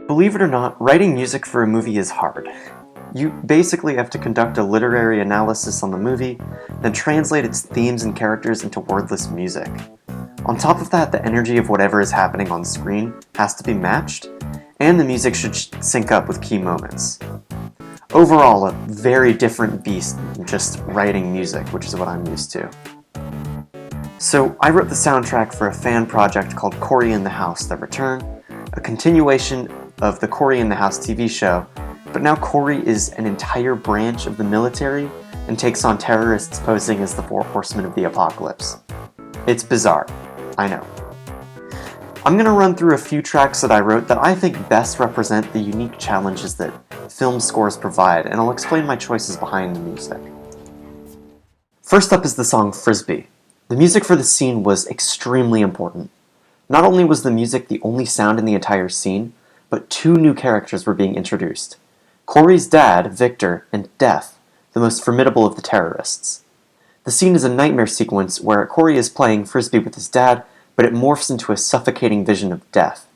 Believe it or not, writing music for a movie is hard. You basically have to conduct a literary analysis on the movie, then translate its themes and characters into wordless music. On top of that, the energy of whatever is happening on screen has to be matched, and the music should sync up with key moments. Overall, a very different beast than just writing music, which is what I'm used to. So I wrote the soundtrack for a fan project called Cory in the House: The Return, a continuation of the Cory in the House TV show, but now Cory is an entire branch of the military and takes on terrorists posing as the Four Horsemen of the Apocalypse. It's bizarre, I know. I'm going to run through a few tracks that I wrote that I think best represent the unique challenges that film scores provide, and I'll explain my choices behind the music. First up is the song Frisbee. The music for the scene was extremely important. Not only was the music the only sound in the entire scene, but two new characters were being introduced. Cory's dad, Victor, and Death, the most formidable of the terrorists. The scene is a nightmare sequence where Cory is playing Frisbee with his dad, but it morphs into a suffocating vision of death.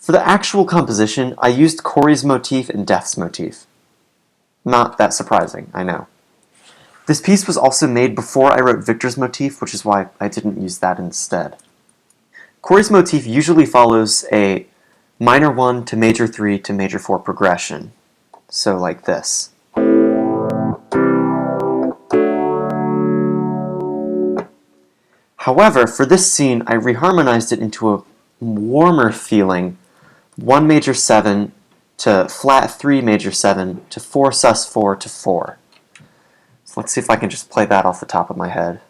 For the actual composition, I used Cory's motif and Death's motif. Not that surprising, I know. This piece was also made before I wrote Victor's motif, which is why I didn't use that instead. Cory's motif usually follows a minor 1 to major 3 to major 4 progression. So like this. However, for this scene, I reharmonized it into a warmer feeling 1 major 7 to flat 3 major 7 to 4 sus 4 to 4. So let's see if I can just play that off the top of my head.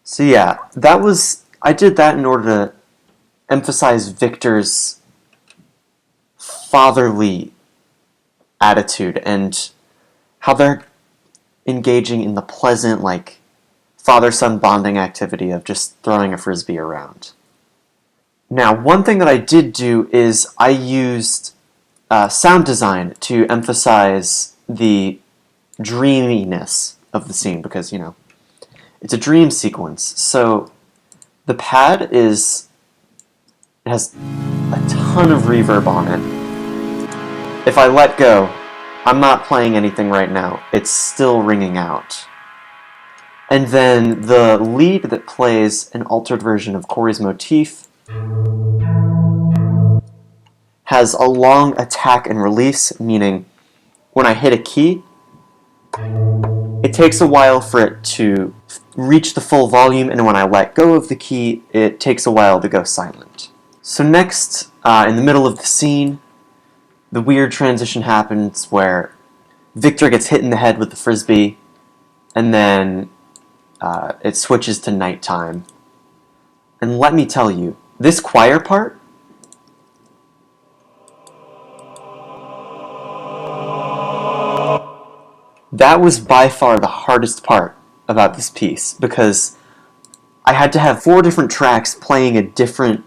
So yeah, I did that in order to emphasize Victor's fatherly attitude and how they're engaging in the pleasant, like, father-son bonding activity of just throwing a frisbee around. Now, one thing that I did do is I used sound design to emphasize the dreaminess of the scene because, you know, it's a dream sequence. So the pad it has a ton of reverb on it. If I let go, I'm not playing anything right now. It's still ringing out. And then the lead that plays an altered version of Cory's motif has a long attack and release, meaning when I hit a key, it takes a while for it to reach the full volume, and when I let go of the key, it takes a while to go silent. So next, in the middle of the scene, the weird transition happens where Victor gets hit in the head with the frisbee, and then it switches to nighttime. And let me tell you, this choir part That was by far the hardest part about this piece, because I had to have 4 different tracks playing a different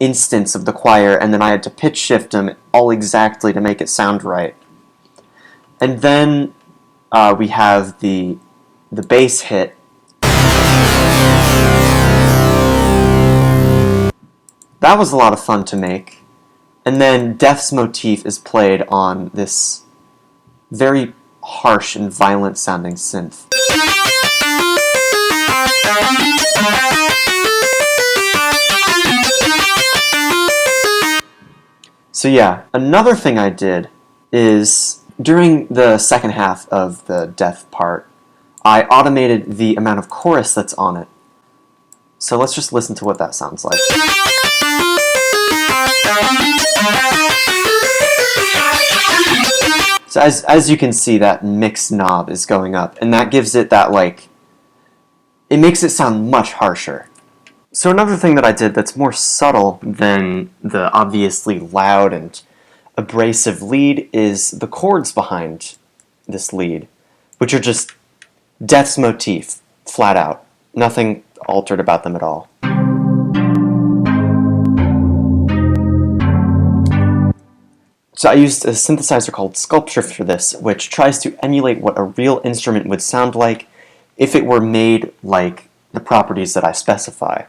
instance of the choir, and then I had to pitch shift them all exactly to make it sound right. And then we have the bass hit. That was a lot of fun to make. And then Death's motif is played on this very harsh and violent sounding synth. So yeah, another thing I did is during the second half of the Death part, I automated the amount of chorus that's on it. So let's just listen to what that sounds like. So as you can see, that mix knob is going up, and that gives it that, like, it makes it sound much harsher. So another thing that I did that's more subtle than the obviously loud and abrasive lead is the chords behind this lead, which are just Death's motif, flat out. Nothing altered about them at all. So I used a synthesizer called Sculpture for this, which tries to emulate what a real instrument would sound like if it were made like the properties that I specify.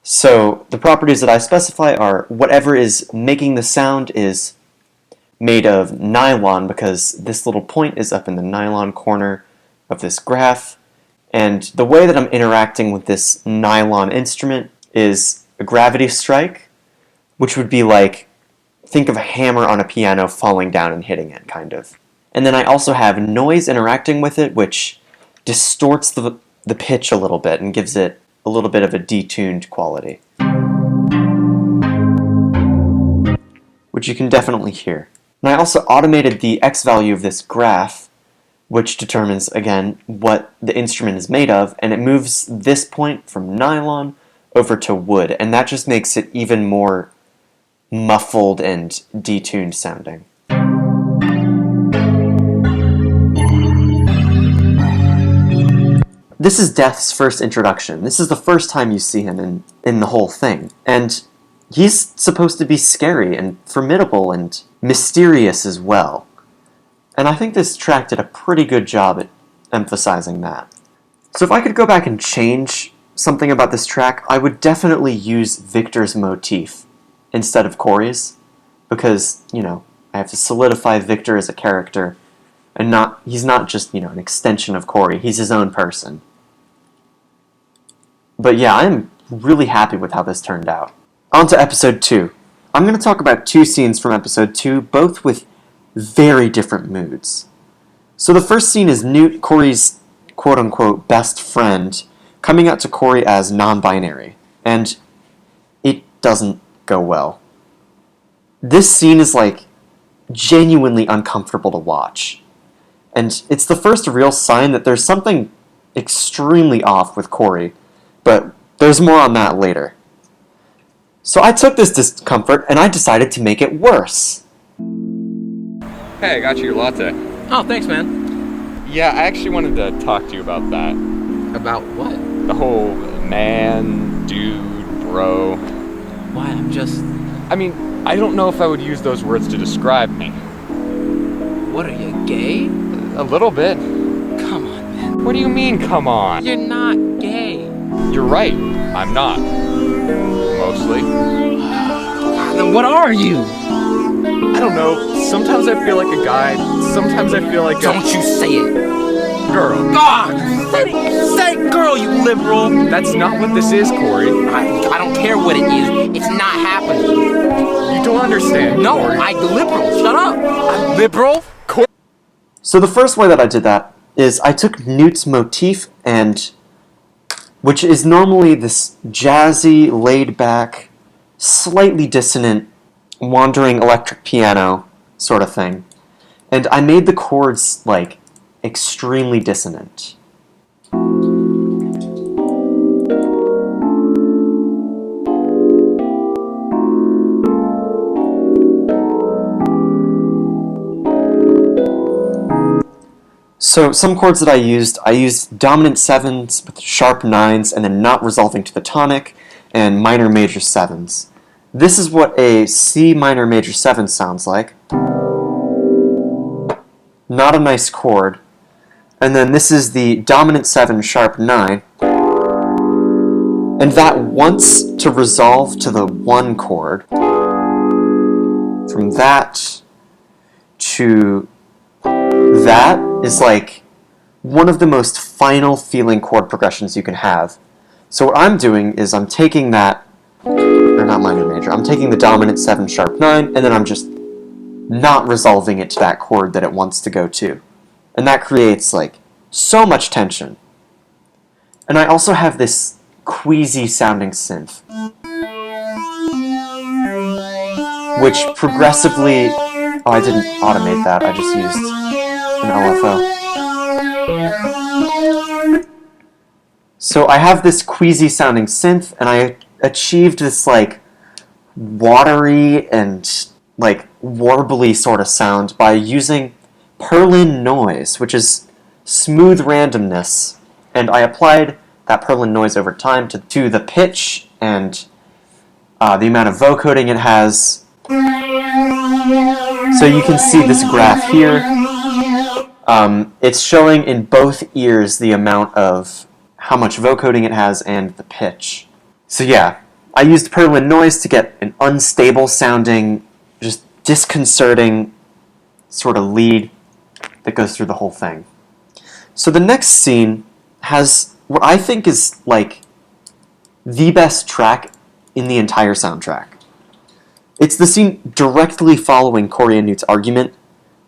So the properties that I specify are whatever is making the sound is made of nylon, because this little point is up in the nylon corner of this graph, and the way that I'm interacting with this nylon instrument is a gravity strike, which would be like, think of a hammer on a piano falling down and hitting it, kind of. And then I also have noise interacting with it, which distorts the pitch a little bit and gives it a little bit of a detuned quality, which you can definitely hear. And I also automated the X value of this graph, which determines, again, what the instrument is made of, and it moves this point from nylon over to wood, and that just makes it even more muffled and detuned sounding. This is Death's first introduction. This is the first time you see him in the whole thing, and he's supposed to be scary and formidable and mysterious as well. And I think this track did a pretty good job at emphasizing that. So if I could go back and change something about this track, I would definitely use Victor's motif instead of Cory's, because, you know, I have to solidify Victor as a character, and he's not just, you know, an extension of Cory, he's his own person. But yeah, I'm really happy with how this turned out. On to episode 2. I'm going to talk about 2 scenes from episode 2, both with very different moods. So the first scene is Newt, Cory's quote-unquote best friend, coming out to Cory as non-binary, and it doesn't go well. This scene is, like, genuinely uncomfortable to watch, and it's the first real sign that there's something extremely off with Cory, but there's more on that later. So I took this discomfort and I decided to make it worse. Hey, I got you your latte. Oh, thanks, man. Yeah, I actually wanted to talk to you about that. About what? The whole man, dude, bro. Why, I mean, I don't know if I would use those words to describe me. What are you, gay? A little bit. Come on, man. What do you mean, come on? You're not gay. You're right, I'm not. Mostly. Then what are you? I don't know, sometimes I feel like a guy, sometimes I feel like Don't you say it. girl. God! Say girl, you liberal! That's not what this is, Cory. I don't care what it is. It's not happening. You don't understand, No, Cory. I'm liberal. Shut up. I'm liberal? So the first way that I did that is I took Newt's motif, which is normally this jazzy, laid-back, slightly dissonant, wandering electric piano sort of thing, and I made the chords, like, extremely dissonant. So some chords that I used dominant 7s with sharp 9s and then not resolving to the tonic, and minor major 7s. This is what a C minor major 7 sounds like. Not a nice chord. And then this is the dominant 7 sharp 9. And that wants to resolve to the 1 chord. From that to that is like one of the most final feeling chord progressions you can have. So what I'm doing is I'm taking that, or not minor major, I'm taking the dominant 7 sharp 9 and then I'm just not resolving it to that chord that it wants to go to. And that creates like so much tension. And I also have this queasy sounding synth, which progressively, oh, I didn't automate that, I just used an LFO. So I have this queasy sounding synth, and I achieved this like watery and like warbly sort of sound by using Perlin noise, which is smooth randomness, and I applied that Perlin noise over time to the pitch and the amount of vocoding it has. So you can see this graph here. It's showing in both ears the amount of how much vocoding it has and the pitch. So yeah, I used Perlin noise to get an unstable sounding, just disconcerting sort of lead that goes through the whole thing. So the next scene has what I think is like the best track in the entire soundtrack. It's the scene directly following Cory and Newt's argument.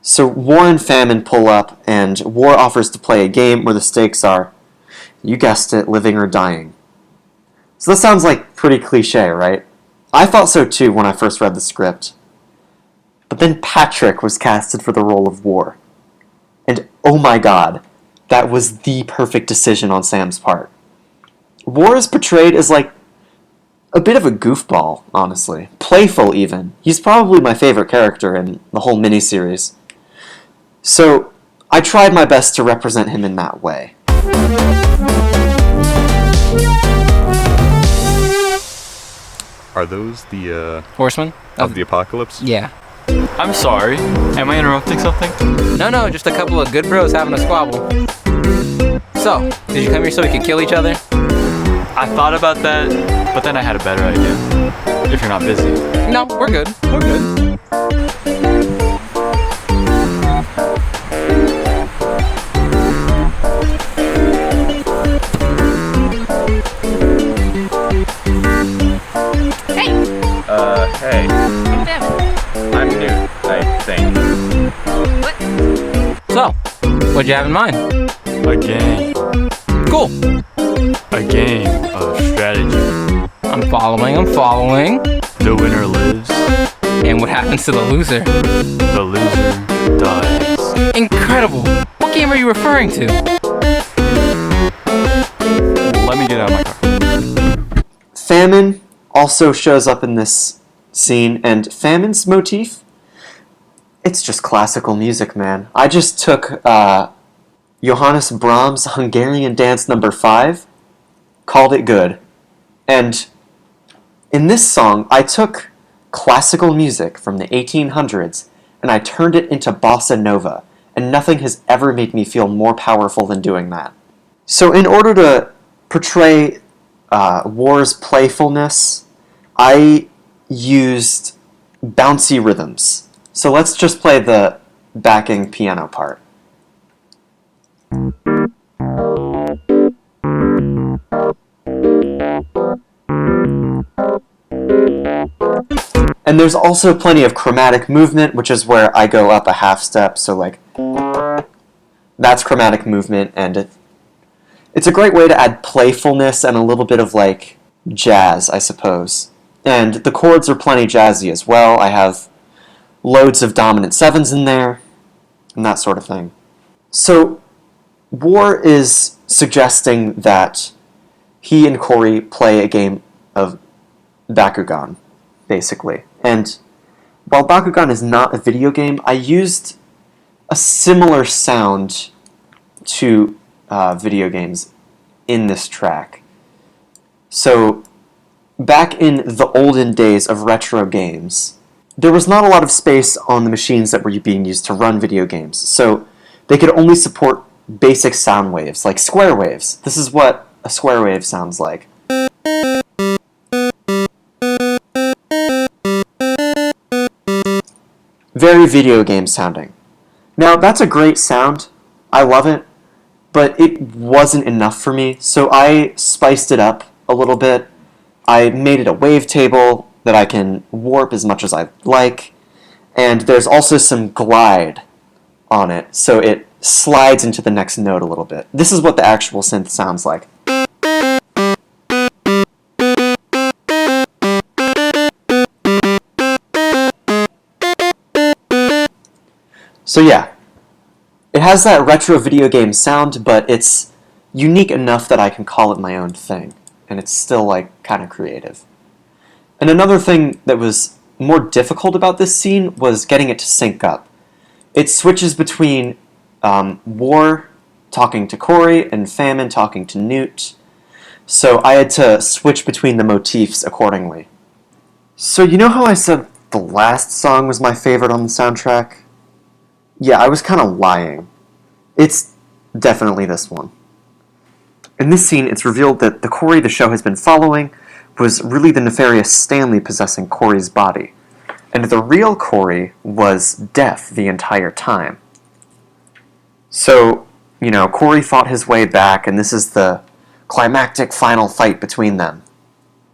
So War and Famine pull up, and War offers to play a game where the stakes are, you guessed it, living or dying. So that sounds like pretty cliche, right? I thought so too when I first read the script. But then Patrick was casted for the role of War. And oh my god, that was the perfect decision on Sam's part. War is portrayed as like a bit of a goofball, honestly. Playful, even. He's probably my favorite character in the whole miniseries. So, I tried my best to represent him in that way. Are those the, Horseman? of the apocalypse? Yeah. I'm sorry. Am I interrupting something? No, just a couple of good bros having a squabble. So, did you come here so we could kill each other? I thought about that, but then I had a better idea. If you're not busy. No, we're good. We're good. Hey. I'm new, I think. So, what'd you have in mind? A game. Cool. A game of strategy. I'm following. The winner lives. And what happens to the loser? The loser dies. Incredible. What game are you referring to? Let me get out of my car. Famine also shows up in this scene, and Famine's motif, it's just classical music, man. I just took Johannes Brahms' Hungarian Dance No. 5, called it good. And in this song, I took classical music from the 1800s and I turned it into bossa nova, and nothing has ever made me feel more powerful than doing that. So in order to portray War's playfulness, I used bouncy rhythms. So let's just play the backing piano part. And there's also plenty of chromatic movement, which is where I go up a half step, so like, that's chromatic movement, and it's a great way to add playfulness and a little bit of like jazz, I suppose. And the chords are plenty jazzy as well. I have loads of dominant 7s in there, and that sort of thing. So, War is suggesting that he and Cory play a game of Bakugan, basically. And while Bakugan is not a video game, I used a similar sound to video games in this track. So, back in the olden days of retro games, there was not a lot of space on the machines that were being used to run video games, so they could only support basic sound waves, like square waves. This is what a square wave sounds like. Very video game sounding. Now, that's a great sound. I love it, but it wasn't enough for me, so I spiced it up a little bit. I made it a wavetable that I can warp as much as I like, and there's also some glide on it, so it slides into the next note a little bit. This is what the actual synth sounds like. So yeah, it has that retro video game sound, but it's unique enough that I can call it my own thing, and it's still like kind of creative. And another thing that was more difficult about this scene was getting it to sync up. It switches between War talking to Cory and Famine talking to Newt, so I had to switch between the motifs accordingly. So you know how I said the last song was my favorite on the soundtrack? Yeah, I was kind of lying. It's definitely this one. In this scene, it's revealed that the Cory the show has been following was really the nefarious Stanley possessing Cory's body, and the real Cory was deaf the entire time. So, Cory fought his way back, and this is the climactic final fight between them.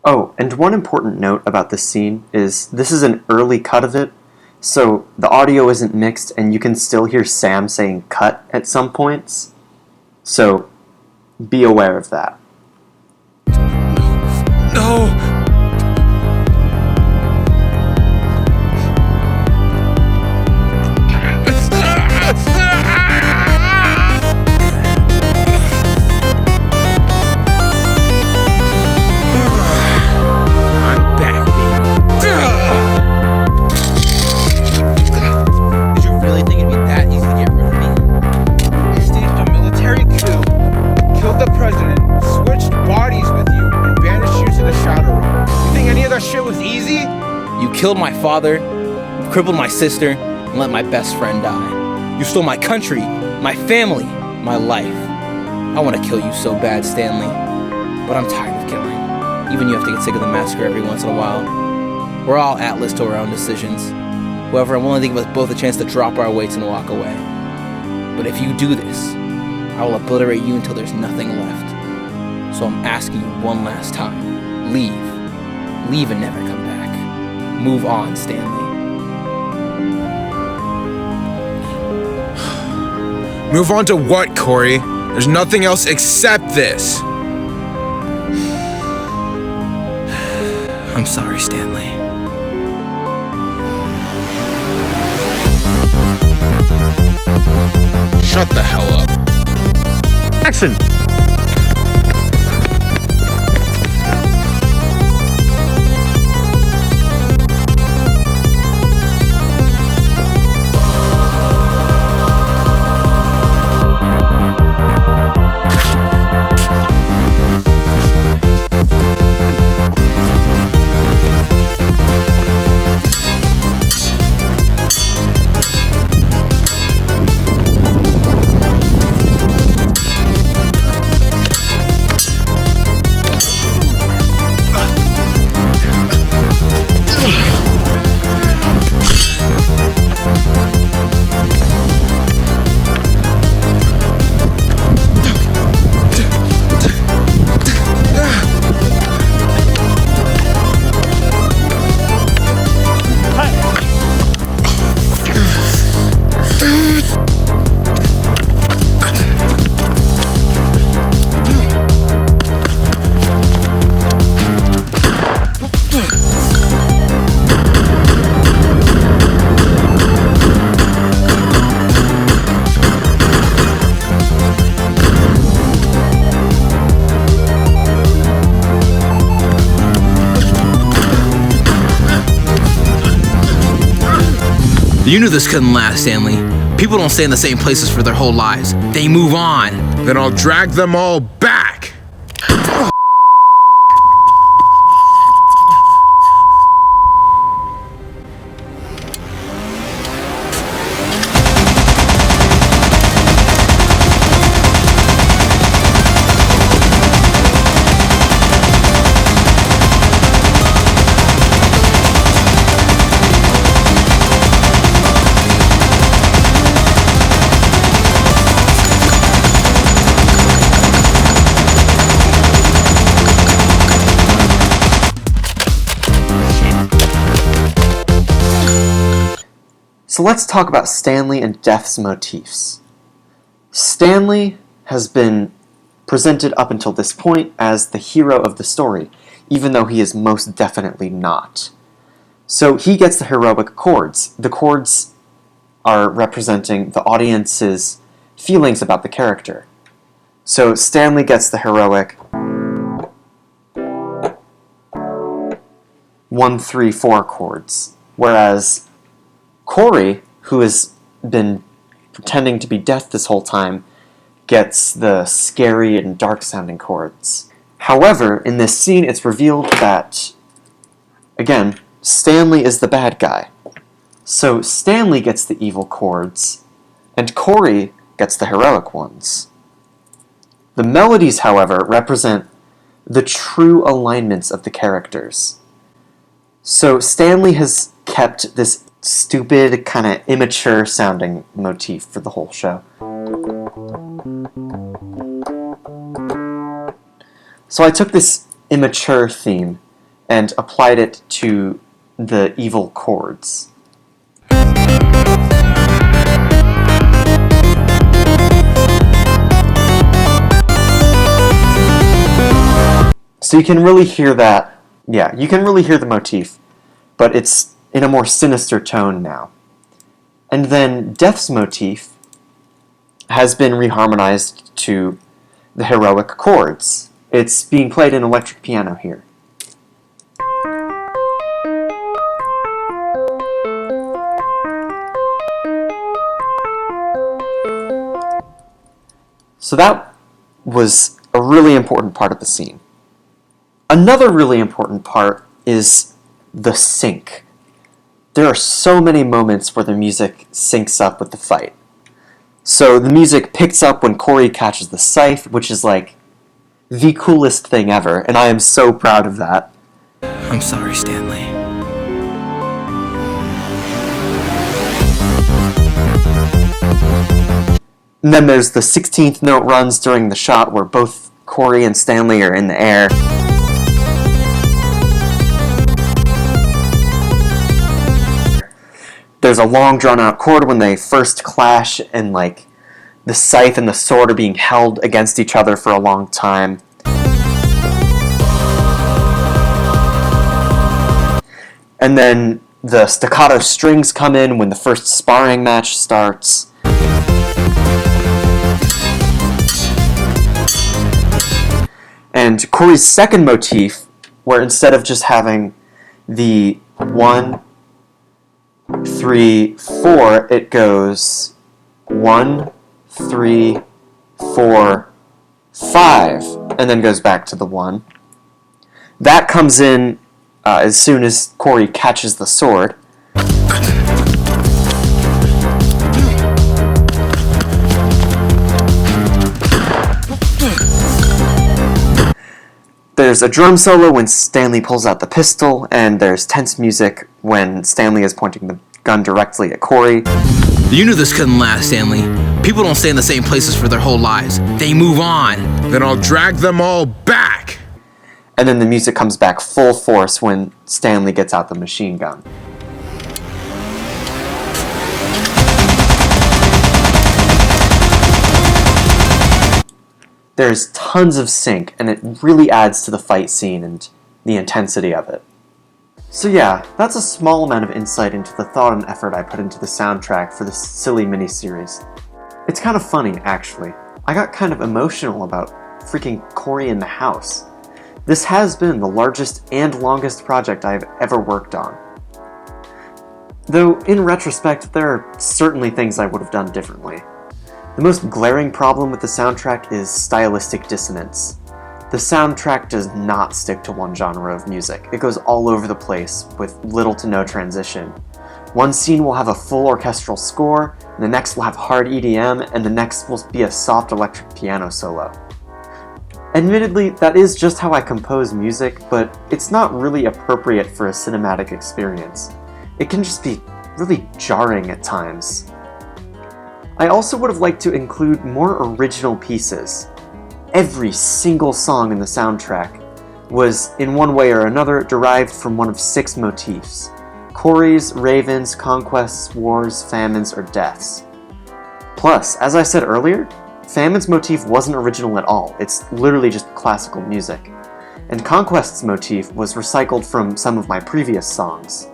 Oh, and one important note about this scene is this is an early cut of it, so the audio isn't mixed, and you can still hear Sam saying cut at some points. So, be aware of that. No! Killed my father, crippled my sister, and let my best friend die. You stole my country, my family, my life. I want to kill you so bad, Stanley. But I'm tired of killing. Even you have to get sick of the massacre every once in a while. We're all Atlas to our own decisions. However, I'm willing to give us both a chance to drop our weights and walk away. But if you do this, I will obliterate you until there's nothing left. So I'm asking you one last time. Leave. Leave and never come back. Move on, Stanley. Move on to what, Cory? There's nothing else except this. I'm sorry, Stanley. Shut the hell up. Action! You knew this couldn't last, Stanley. People don't stay in the same places for their whole lives. They move on. Then I'll drag them all back! So let's talk about Stanley and Death's motifs. Stanley has been presented up until this point as the hero of the story, even though he is most definitely not. So he gets the heroic chords. The chords are representing the audience's feelings about the character. So Stanley gets the heroic 1, 3, 4 chords, whereas Cory, who has been pretending to be Death this whole time, gets the scary and dark-sounding chords. However, in this scene, it's revealed that, again, Stanley is the bad guy. So Stanley gets the evil chords, and Cory gets the heroic ones. The melodies, however, represent the true alignments of the characters. So Stanley has kept this stupid, kind of immature sounding motif for the whole show. So I took this immature theme and applied it to the evil chords. So you can really hear that. Yeah, you can really hear the motif, but it's in a more sinister tone now. And then Death's motif has been reharmonized to the heroic chords. It's being played in electric piano here. So that was a really important part of the scene. Another really important part is the sync. There are so many moments where the music syncs up with the fight. So the music picks up when Cory catches the scythe, which is like the coolest thing ever, and I am so proud of that. I'm sorry, Stanley. And then there's the 16th note runs during the shot where both Cory and Stanley are in the air. There's a long drawn-out chord when they first clash, and like the scythe and the sword are being held against each other for a long time. And then the staccato strings come in when the first sparring match starts. And Cory's second motif, where instead of just having the 1, 3, 4, it goes 1, 3, 4, 5, and then goes back to the 1. That comes in as soon as Cory catches the sword. There's a drum solo when Stanley pulls out the pistol, and there's tense music when Stanley is pointing the gun directly at Cory. You knew this couldn't last, Stanley. People don't stay in the same places for their whole lives. They move on. Then I'll drag them all back! And then the music comes back full force when Stanley gets out the machine gun. There's tons of sync, and it really adds to the fight scene and the intensity of it. So yeah, that's a small amount of insight into the thought and effort I put into the soundtrack for this silly miniseries. It's kind of funny, actually. I got kind of emotional about freaking Cory in the house. This has been the largest and longest project I've ever worked on. Though, in retrospect, there are certainly things I would have done differently. The most glaring problem with the soundtrack is stylistic dissonance. The soundtrack does not stick to one genre of music. It goes all over the place, with little to no transition. One scene will have a full orchestral score, and the next will have hard EDM, and the next will be a soft electric piano solo. Admittedly, that is just how I compose music, but it's not really appropriate for a cinematic experience. It can just be really jarring at times. I also would have liked to include more original pieces. Every single song in the soundtrack was, in one way or another, derived from one of 6 motifs: Cory's, ravens, conquests, wars, famines, or deaths. Plus, as I said earlier, Famine's motif wasn't original at all. It's literally just classical music. And Conquest's motif was recycled from some of my previous songs.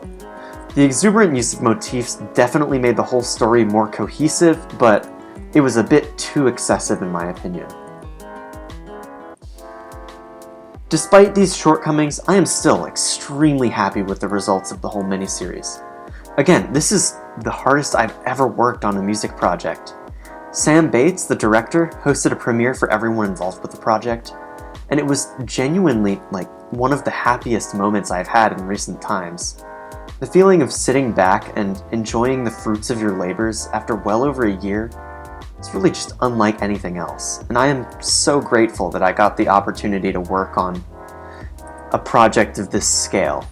The exuberant use of motifs definitely made the whole story more cohesive, but it was a bit too excessive in my opinion. Despite these shortcomings, I am still extremely happy with the results of the whole miniseries. Again, this is the hardest I've ever worked on a music project. Sam Bates, the director, hosted a premiere for everyone involved with the project, and it was genuinely, one of the happiest moments I've had in recent times. The feeling of sitting back and enjoying the fruits of your labors after well over a year is really just unlike anything else, and I am so grateful that I got the opportunity to work on a project of this scale.